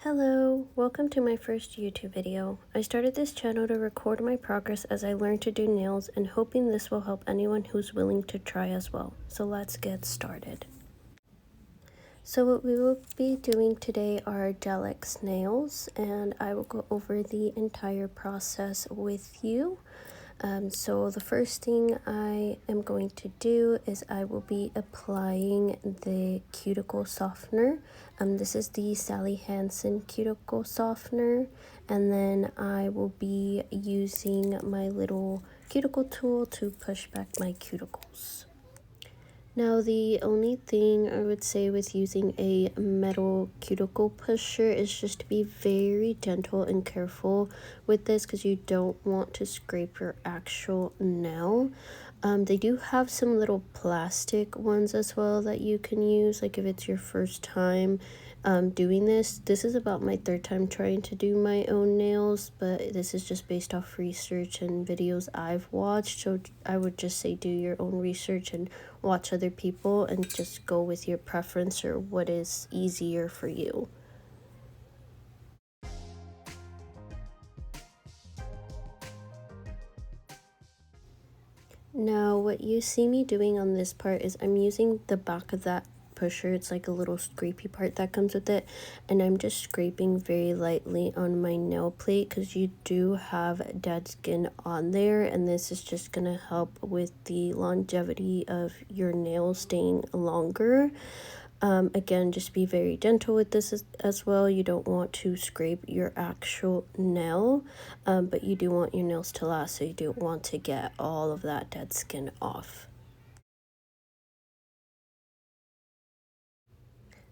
Hello, welcome to my first YouTube video. I started this channel to record my progress as I learn to do nails and hoping this will help anyone who's willing to try as well. So let's get started. So what we will be doing today are Gel-X nails, and I will go over the entire process with you. So the first thing I am going to do is I will be applying the cuticle softener. This is the Sally Hansen cuticle softener, and then I will be using my little cuticle tool to push back my cuticles. Now, the only thing I would say with using a metal cuticle pusher is just to be very gentle and careful with this because you don't want to scrape your actual nail. They do have some little plastic ones as well that you can use, like if it's your first time doing this. This is about my third time trying to do my own nails, but this is just based off research and videos I've watched, so I would just say do your own research and watch other people and just go with your preference or what is easier for you. Now, what you see me doing on this part is I'm using the back of that pusher. It's like a little scrapey part that comes with it, and I'm just scraping very lightly on my nail plate because you do have dead skin on there, and this is just gonna help with the longevity of your nails staying longer. Again, just be very gentle with this as well. You don't want to scrape your actual nail, but you do want your nails to last, so you do want to get all of that dead skin off.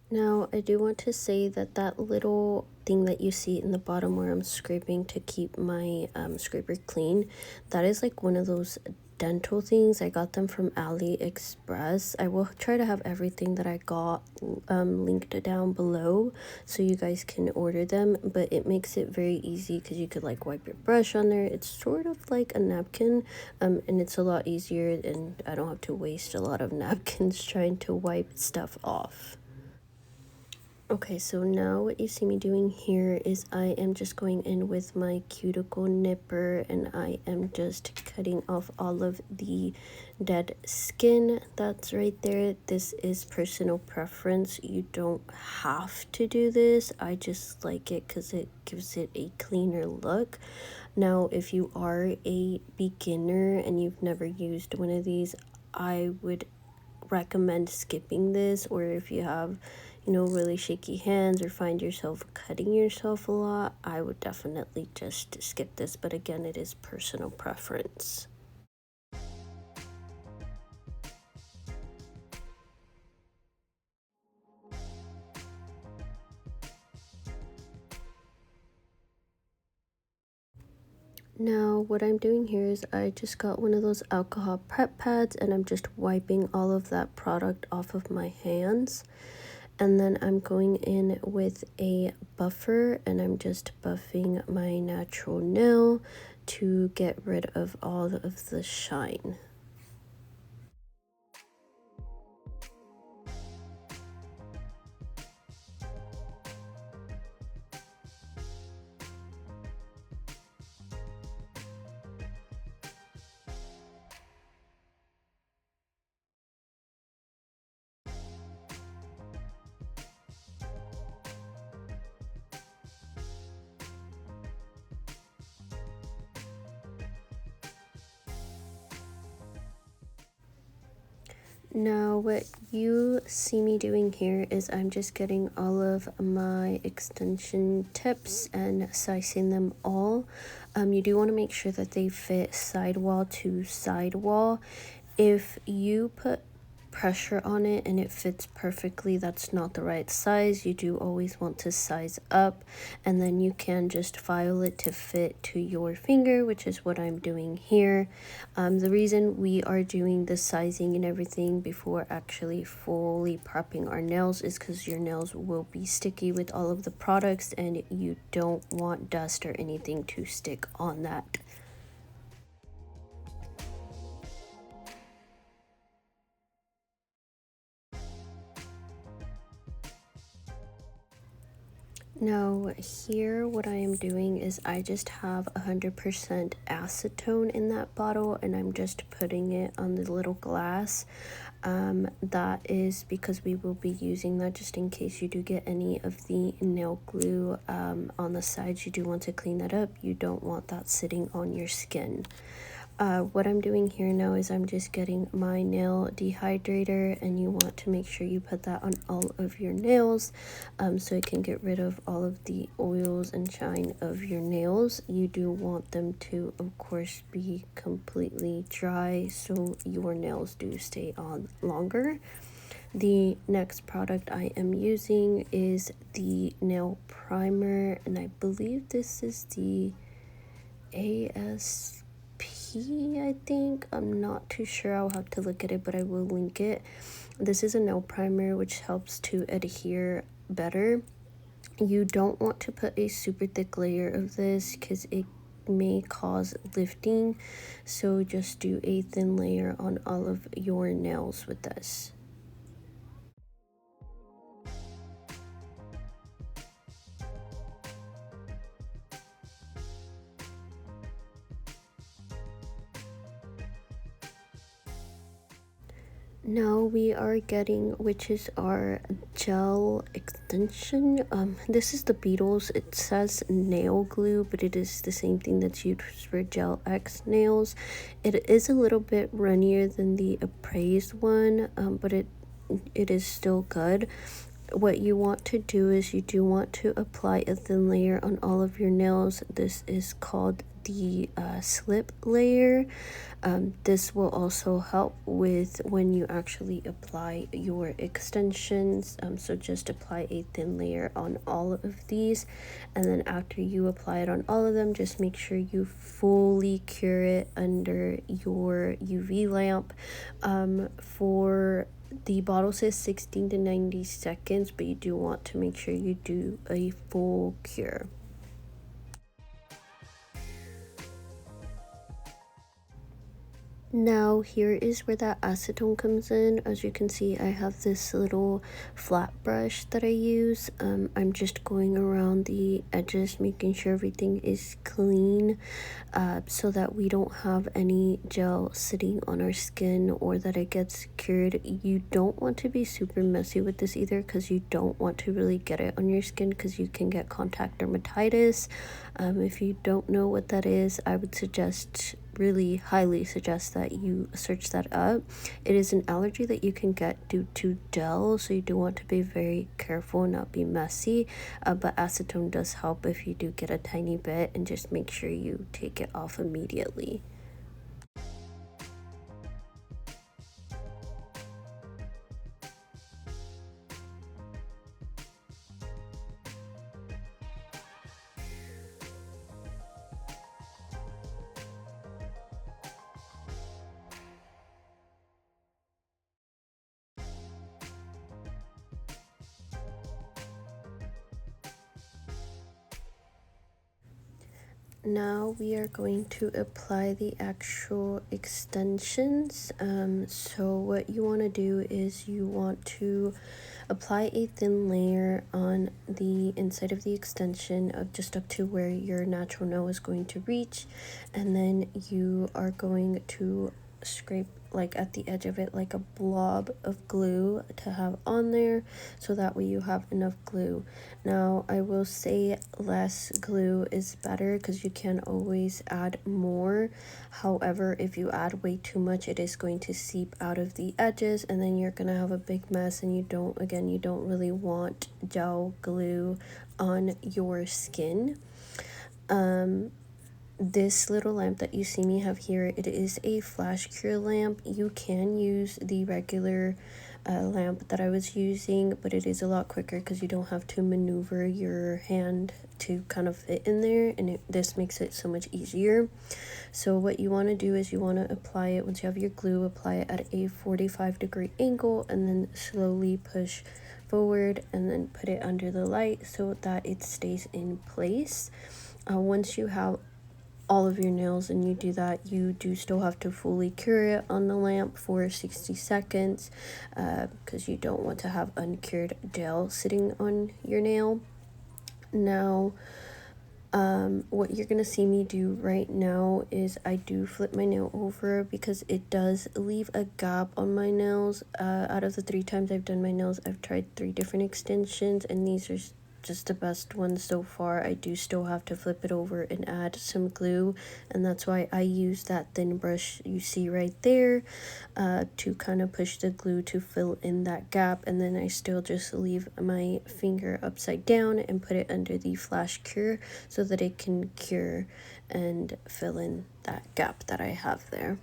Now, I do want to say that that little thing that you see in the bottom where I'm scraping to keep my scraper clean, that is like one of those dental things. I got them from AliExpress. I will try to have everything that I got linked down below so you guys can order them, but it makes it very easy because you could like wipe your brush on there. It's sort of like a napkin, and it's a lot easier, and I don't have to waste a lot of napkins trying to wipe stuff off. Okay, so now what you see me doing here is I am just going in with my cuticle nipper, and I am just cutting off all of the dead skin that's right there. This is personal preference. You don't have to do this. I just like it because it gives it a cleaner look. Now, if you are a beginner and you've never used one of these, I would recommend skipping this, or if you have really shaky hands or find yourself cutting yourself a lot, I would definitely just skip this, but again, it is personal preference. Now, what I'm doing here is I just got one of those alcohol prep pads, and I'm just wiping all of that product off of my hands. And then I'm going in with a buffer, and I'm just buffing my natural nail to get rid of all of the shine. Now, what you see me doing here is I'm just getting all of my extension tips and sizing them all. You do want to make sure that they fit sidewall to sidewall. If you put pressure on it and it fits perfectly, that's not the right size. You do always want to size up, and then you can just file it to fit to your finger, which is what I'm doing here. The reason we are doing the sizing and everything before actually fully prepping our nails is because your nails will be sticky with all of the products, and you don't want dust or anything to stick on that. Now here what I am doing is I just have 100% acetone in that bottle, and I'm just putting it on the little glass. That is because we will be using that just in case you do get any of the nail glue on the sides. You do want to clean that up. You don't want that sitting on your skin. What I'm doing here now is I'm just getting my nail dehydrator, and you want to make sure you put that on all of your nails so it can get rid of all of the oils and shine of your nails. You do want them to, of course, be completely dry so your nails do stay on longer. The next product I am using is the nail primer, and I believe this is the ASP, I think. I'm not too sure. I'll have to look at it, but I will link it. This is a nail primer which helps to adhere better. You don't want to put a super thick layer of this because it may cause lifting, so just do a thin layer on all of your nails with this. Now we are getting, which is our gel extension. This is the Beetles. It says nail glue, but it is the same thing that's used for Gel X nails. It is a little bit runnier than the Appraised one, but it is still good. What you want to do is you do want to apply a thin layer on all of your nails. This is called the slip layer. This will also help with when you actually apply your extensions. So just apply a thin layer on all of these, and then after you apply it on all of them, just make sure you fully cure it under your UV lamp. For the bottle says 16 to 90 seconds, but you do want to make sure you do a full cure. Now here is where that acetone comes in. As you can see, I have this little flat brush that I use. I'm just going around the edges, making sure everything is clean so that we don't have any gel sitting on our skin or that it gets cured. You don't want to be super messy with this either, because you don't want to really get it on your skin, because you can get contact dermatitis. If you don't know what that is, I would really highly suggest that you search that up. It is an allergy that you can get due to gel, so you do want to be very careful and not be messy, but acetone does help if you do get a tiny bit, and just make sure you take it off immediately. Now we are going to apply the actual extensions. So what you want to do is you want to apply a thin layer on the inside of the extension of just up to where your natural nail is going to reach, and then you are going to scrape like at the edge of it like a blob of glue to have on there, so that way you have enough glue. Now I will say less glue is better, because you can always add more. However, if you add way too much, it is going to seep out of the edges, and then you're gonna have a big mess, and you don't really want gel glue on your skin. This little lamp that you see me have here, it is a flash cure lamp. You can use the regular lamp that I was using, but it is a lot quicker because you don't have to maneuver your hand to kind of fit in there, and this makes it so much easier. So what you want to do is you want to apply it, once you have your glue, apply it at a 45-degree angle, and then slowly push forward and then put it under the light so that it stays in place. Once you have all of your nails and you do that, you do still have to fully cure it on the lamp for 60 seconds because you don't want to have uncured gel sitting on your nail. Now, what you're gonna see me do right now is I do flip my nail over because it does leave a gap on my nails. Out of the 3 times I've done my nails, I've tried 3 different extensions, and these are just the best ones so far. I do still have to flip it over and add some glue, and that's why I use that thin brush you see right there to kind of push the glue to fill in that gap, and then I still just leave my finger upside down and put it under the flash cure so that it can cure and fill in that gap that I have there.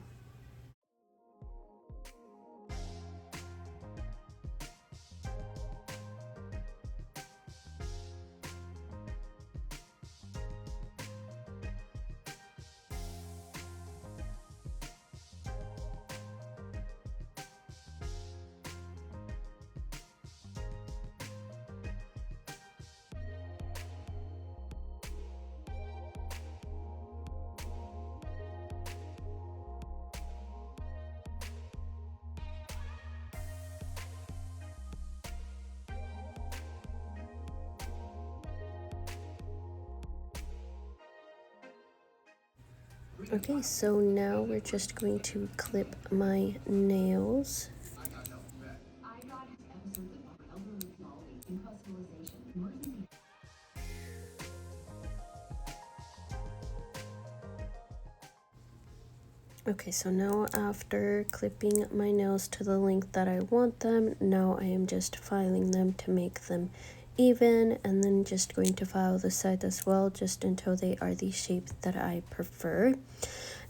Okay, so now we're just going to clip my nails. Okay, so now after clipping my nails to the length that I want them, now I am just filing them to make them even, and then just going to file the side as well just until they are the shape that I prefer.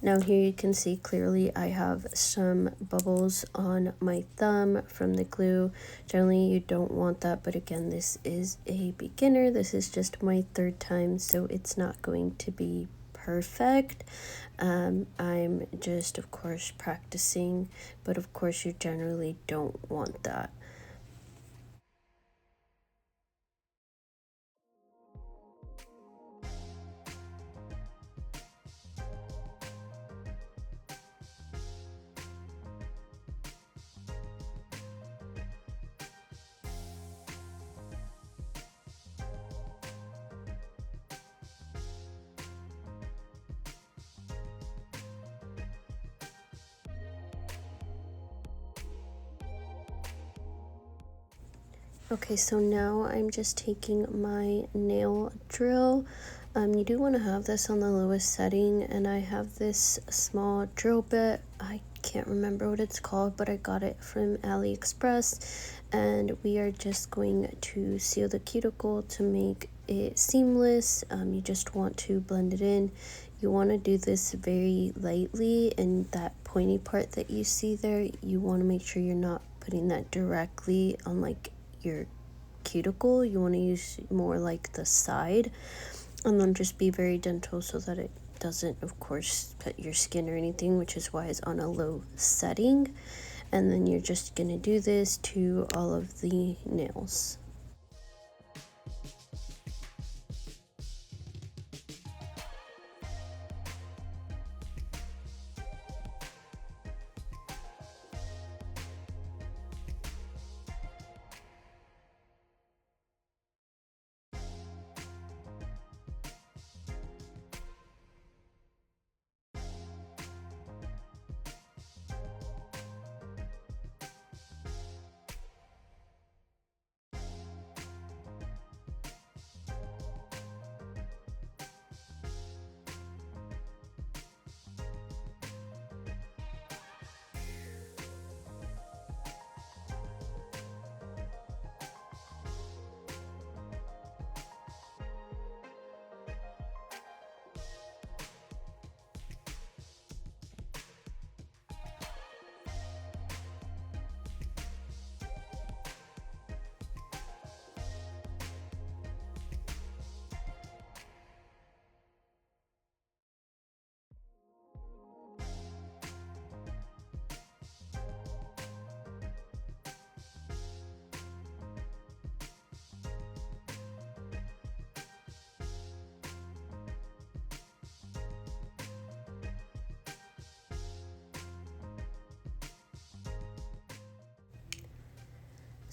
Now here you can see clearly I have some bubbles on my thumb from the glue. Generally you don't want that, but again, this is a beginner. This is just my 3rd time, so it's not going to be perfect. I'm just of course practicing, but of course you generally don't want that. Okay, so now I'm just taking my nail drill. You do want to have this on the lowest setting, and I have this small drill bit. I can't remember what it's called, but I got it from AliExpress, and we are just going to seal the cuticle to make it seamless. You just want to blend it in. You want to do this very lightly, and that pointy part that you see there, you want to make sure you're not putting that directly on like your cuticle. You want to use more like the side, and then just be very gentle so that it doesn't of course cut your skin or anything, which is why it's on a low setting. And then you're just gonna do this to all of the nails.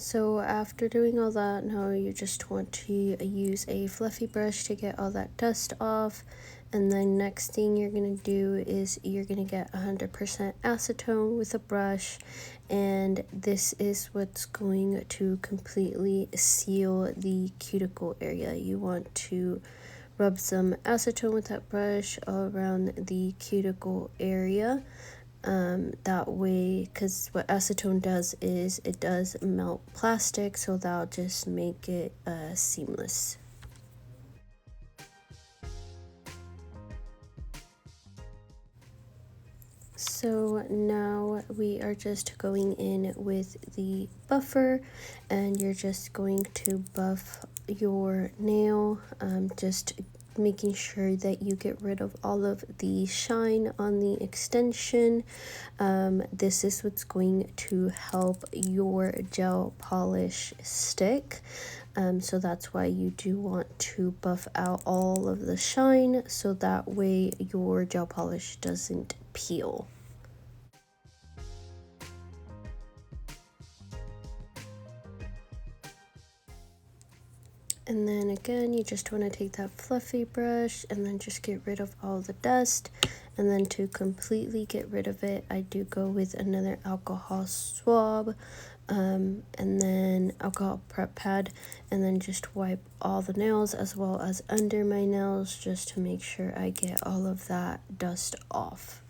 So after doing all that, now you just want to use a fluffy brush to get all that dust off. And then next thing you're going to do is you're going to get 100% acetone with a brush. And this is what's going to completely seal the cuticle area. You want to rub some acetone with that brush all around the cuticle area. That way, because what acetone does is it does melt plastic, so that'll just make it seamless. So now we are just going in with the buffer, and you're just going to buff your nail, just making sure that you get rid of all of the shine on the extension. This is what's going to help your gel polish stick. So that's why you do want to buff out all of the shine, so that way your gel polish doesn't peel. And then again, you just want to take that fluffy brush and then just get rid of all the dust. And then to completely get rid of it, I do go with another alcohol swab, and then alcohol prep pad, and then just wipe all the nails as well as under my nails, just to make sure I get all of that dust off.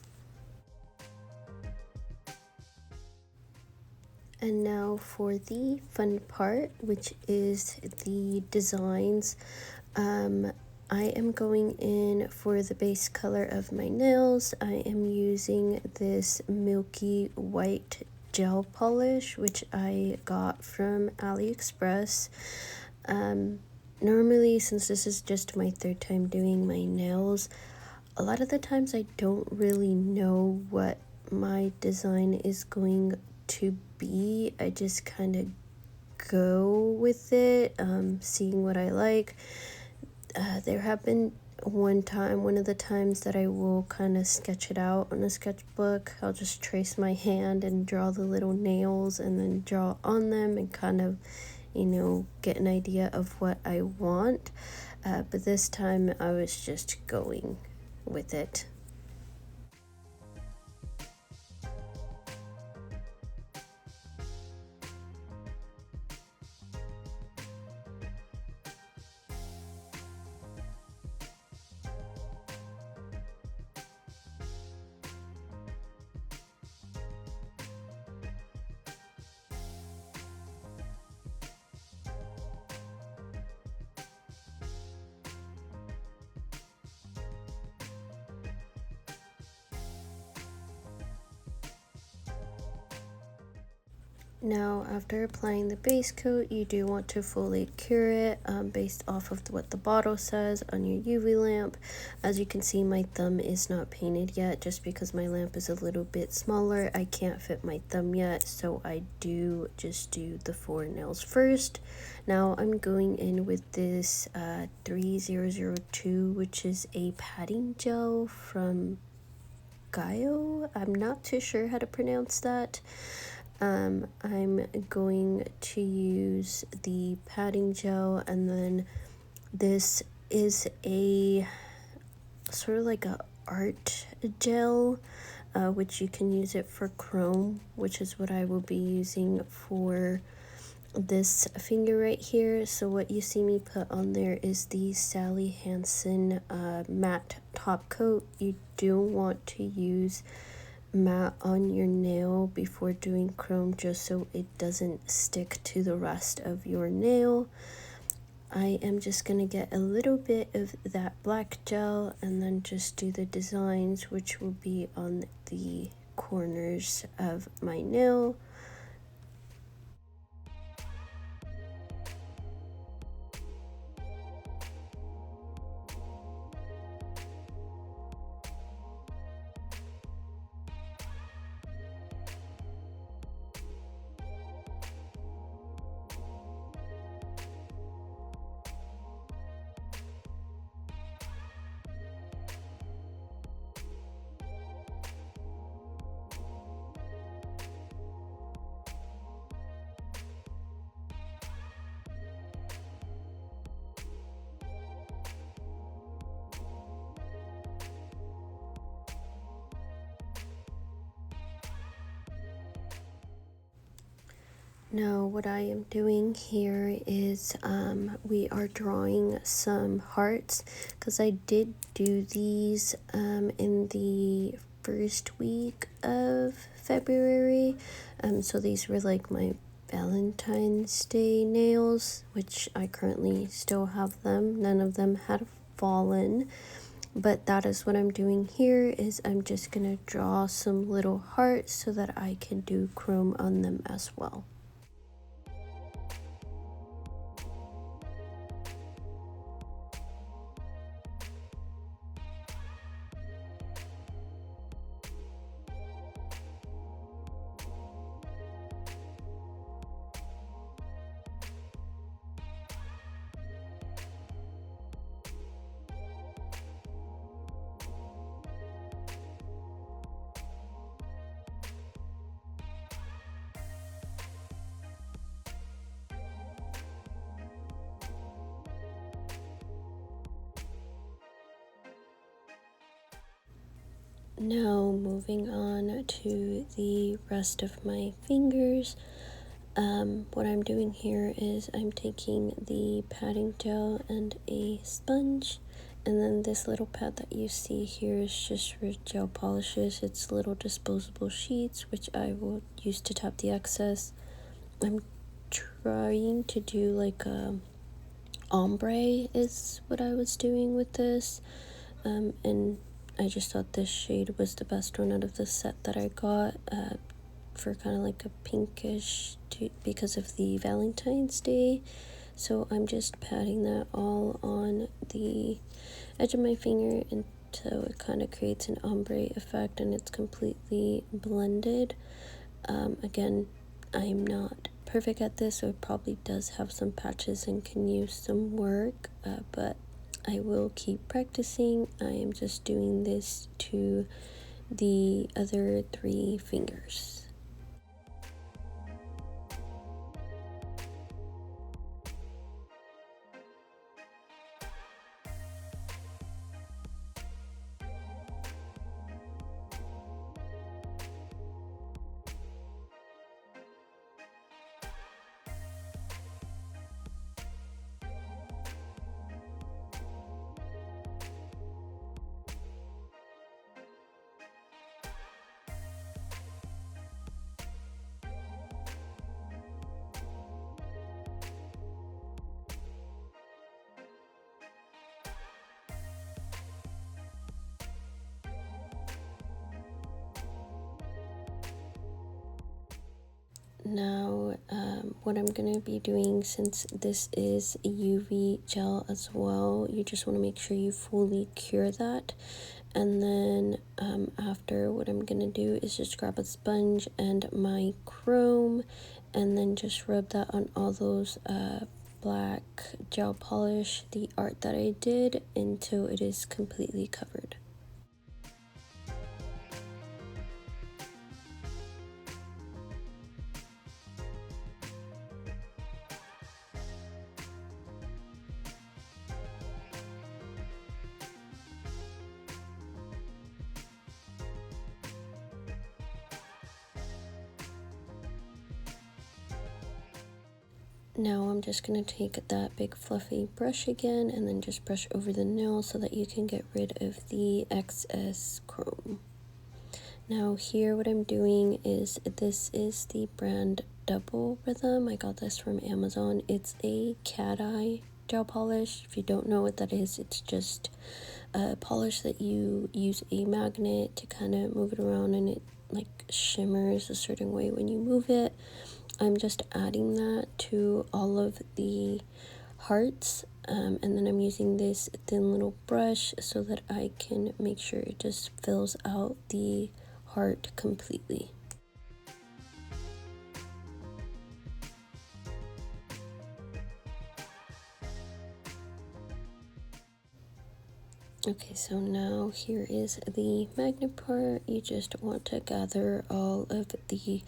And now for the fun part, which is the designs. I am going in for the base color of my nails. I am using this milky white gel polish, which I got from AliExpress. Normally, since this is just my third time doing my nails, a lot of the times I don't really know what my design is going to be. I just kind of go with it, seeing what I like. There have been one of the times that I will kind of sketch it out on a sketchbook. I'll just trace my hand and draw the little nails and then draw on them and kind of, get an idea of what I want. But this time I was just going with it. Now, after applying the base coat, you do want to fully cure it based off of what the bottle says on your UV lamp. As you can see, my thumb is not painted yet just because my lamp is a little bit smaller. I can't fit my thumb yet, so I do just do the 4 nails first. Now, I'm going in with this 3002, which is a padding gel from Gaio. I'm not too sure how to pronounce that. I'm going to use the padding gel, and then this is a sort of like a art gel, which you can use it for chrome, which is what I will be using for this finger right here. So what you see me put on there is the Sally Hansen matte top coat. You do want to use matte on your nail before doing chrome, just so it doesn't stick to the rest of your nail. I am just going to get a little bit of that black gel and then just do the designs, which will be on the corners of my nail. Now what I am doing here is we are drawing some hearts because I did do these in the first week of February. So these were like my Valentine's Day nails, which I currently still have them. None of them had fallen. But that is what I'm doing here is I'm just gonna draw some little hearts so that I can do chrome on them as well. Now moving on to the rest of my fingers. What I'm doing here is I'm taking the padding gel and a sponge, and then this little pad that you see here is just for gel polishes. It's little disposable sheets which I will use to tap the excess. I'm trying to do like a ombre is what I was doing with this, and I just thought this shade was the best one out of the set that I got for kind of like a pinkish because of the Valentine's Day. So I'm just patting that all on the edge of my finger until it kind of creates an ombre effect and it's completely blended. Again, I'm not perfect at this, so it probably does have some patches and can use some work, but I will keep practicing. I am just doing this to the other 3 fingers. Now, what I'm going to be doing, since this is a UV gel as well, you just want to make sure you fully cure that. And then after, what I'm going to do is just grab a sponge and my chrome and then just rub that on all those black gel polish, the art that I did, until it is completely covered. Now I'm just going to take that big fluffy brush again and then just brush over the nail so that you can get rid of the excess chrome. Now here what I'm doing is, this is the brand Double Rhythm. I got this from Amazon. It's a cat eye gel polish. If you don't know what that is, it's just a polish that you use a magnet to kind of move it around and it like shimmers a certain way when you move it. I'm just adding that to all of the hearts, and then I'm using this thin little brush so that I can make sure it just fills out the heart completely. Okay, so now here is the magnet part. You just want to gather all of the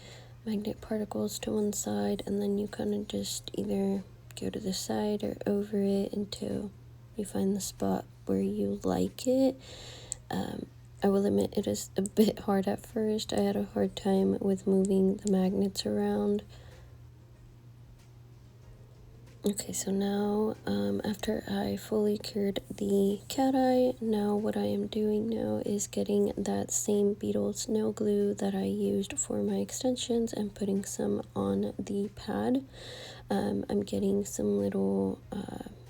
magnet particles to one side, and then you kind of just either go to the side or over it until you find the spot where you like it. I will admit it is a bit hard at first. I had a hard time with moving the magnets around. Okay, so now after I fully cured the cat eye, now what I am doing now is getting that same Beetles nail glue that I used for my extensions and putting some on the pad. I'm getting some little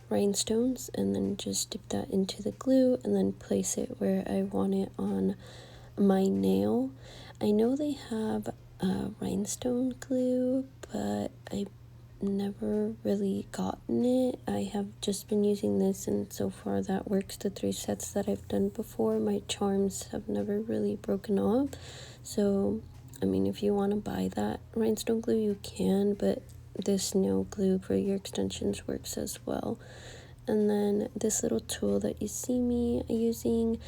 rhinestones and then just dip that into the glue and then place it where I want it on my nail. I know they have rhinestone glue, but I never really gotten it. I have just been using this, and so far that works. The 3 sets that I've done before, my charms have never really broken off. So I mean, if you want to buy that rhinestone glue, you can, but this nail glue for your extensions works as well. And then this little tool that you see me using,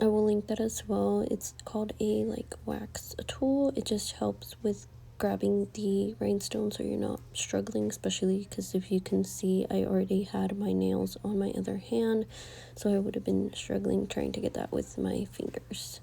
I will link that as well. It's called a wax tool. It just helps with grabbing the rhinestones so you're not struggling, especially because if you can see, I already had my nails on my other hand, so I would have been struggling trying to get that with my fingers.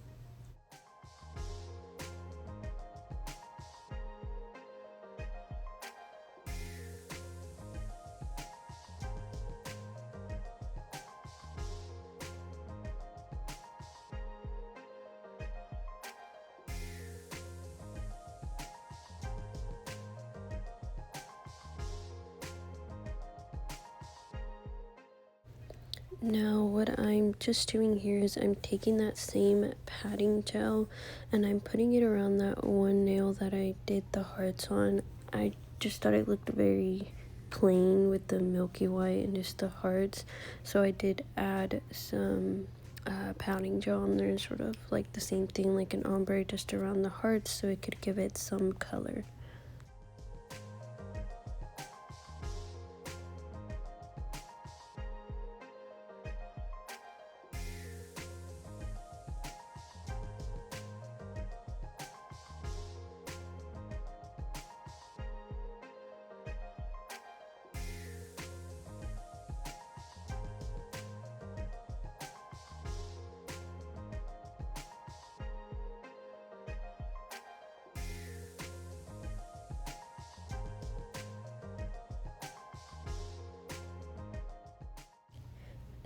Now what I'm just doing here is I'm taking that same padding gel and I'm putting it around that one nail that I did the hearts on. I just thought it looked very plain with the milky white and just the hearts, so I did add some powding gel on there, sort of like the same thing like an ombre just around the hearts so it could give it some color.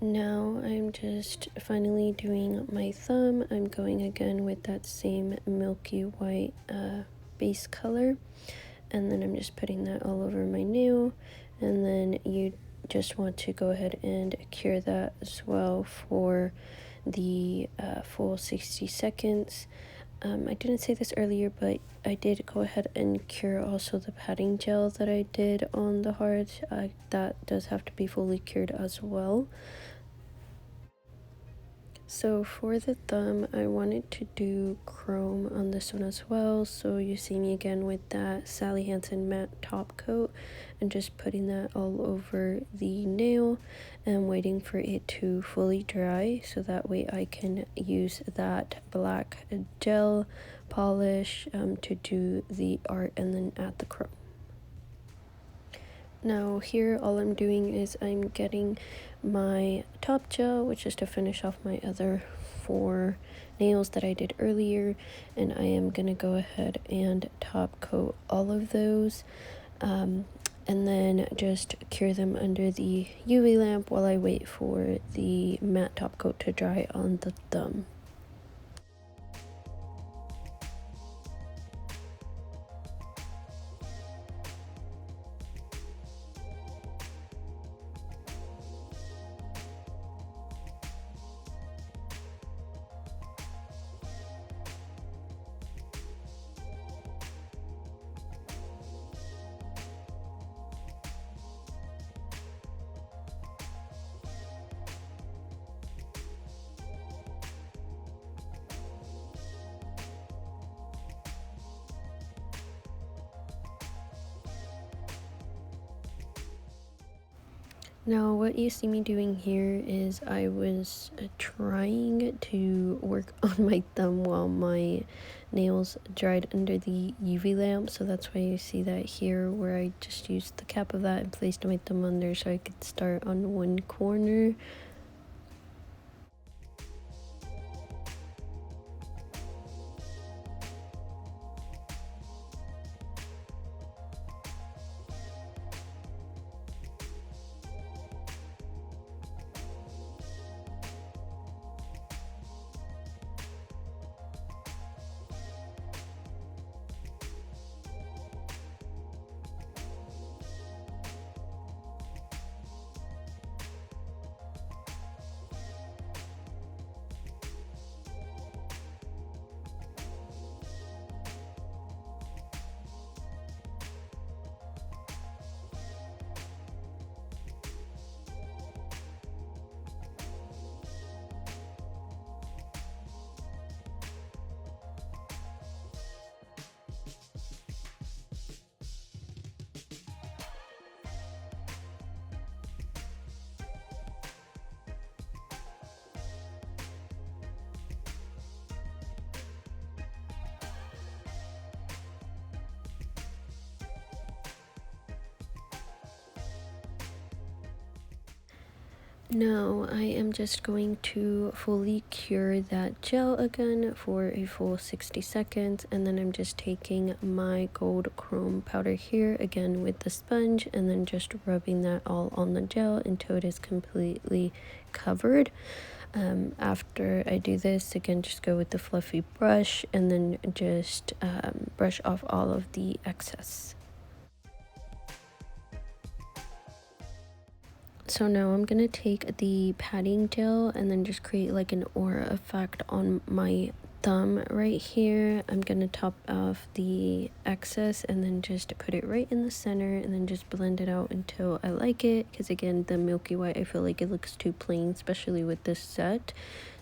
Now I'm just finally doing my thumb. I'm going again with that same milky white base color, and then I'm just putting that all over my nail, and then you just want to go ahead and cure that as well for the full 60 seconds. I didn't say this earlier, but I did go ahead and cure also the padding gel that I did on the heart. That does have to be fully cured as well. So for the thumb, I wanted to do chrome on this one as well. So you see me again with that Sally Hansen matte top coat and just putting that all over the nail and waiting for it to fully dry so that way I can use that black gel polish to do the art and then add the chrome. Now here all I'm doing is I'm getting my top gel, which is to finish off my other 4 nails that I did earlier, and I am going to go ahead and top coat all of those and then just cure them under the UV lamp while I wait for the matte top coat to dry on the thumb. Now what you see me doing here is I was trying to work on my thumb while my nails dried under the UV lamp, so that's why you see that here where I just used the cap of that and placed my thumb under so I could start on one corner. Now I am just going to fully cure that gel again for a full 60 seconds, and then I'm just taking my gold chrome powder here again with the sponge and then just rubbing that all on the gel until it is completely covered. After I do this, again, just go with the fluffy brush and then just brush off all of the excess. So now I'm gonna take the padding gel and then just create like an aura effect on my thumb right here. I'm gonna top off the excess and then just put it right in the center and then just blend it out until I like it, because again, the milky white, I feel like it looks too plain, especially with this set.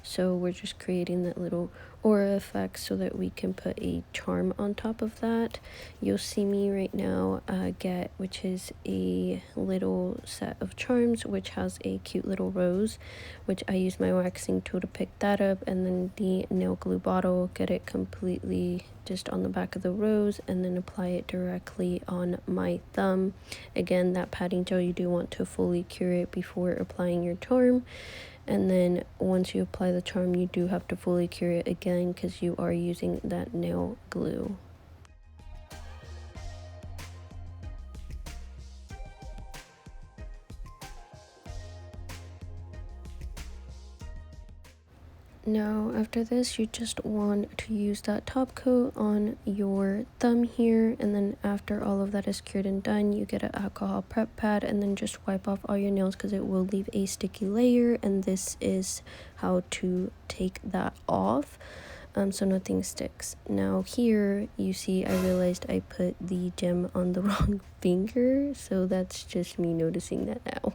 So we're just creating that little aura effect so that we can put a charm on top of that. You'll see me right now get, which is a little set of charms which has a cute little rose, which I use my waxing tool to pick that up, and then the nail glue bottle, get it completely just on the back of the rose and then apply it directly on my thumb. Again, that padding gel, you do want to fully cure it before applying your charm. And then once you apply the charm, you do have to fully cure it again because you are using that nail glue. Now after this, you just want to use that top coat on your thumb here, and then after all of that is cured and done, you get an alcohol prep pad and then just wipe off all your nails because it will leave a sticky layer, and this is how to take that off so nothing sticks. Now here you see I realized I put the gem on the wrong finger, so that's just me noticing that now.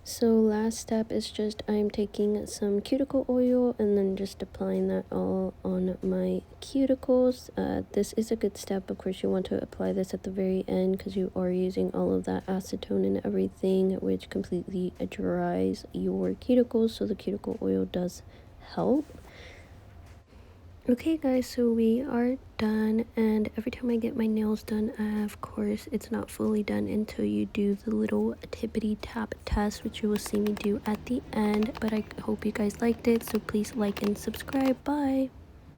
So last step is just I'm taking some cuticle oil and then just applying that all on my cuticles. This is a good step. Of course, you want to apply this at the very end because you are using all of that acetone and everything, which completely dries your cuticles, so the cuticle oil does help. Okay guys, so we are done, and every time I get my nails done, of course it's not fully done until you do the little tippity tap test, which you will see me do at the end. But I hope you guys liked it, so please like and subscribe. Bye.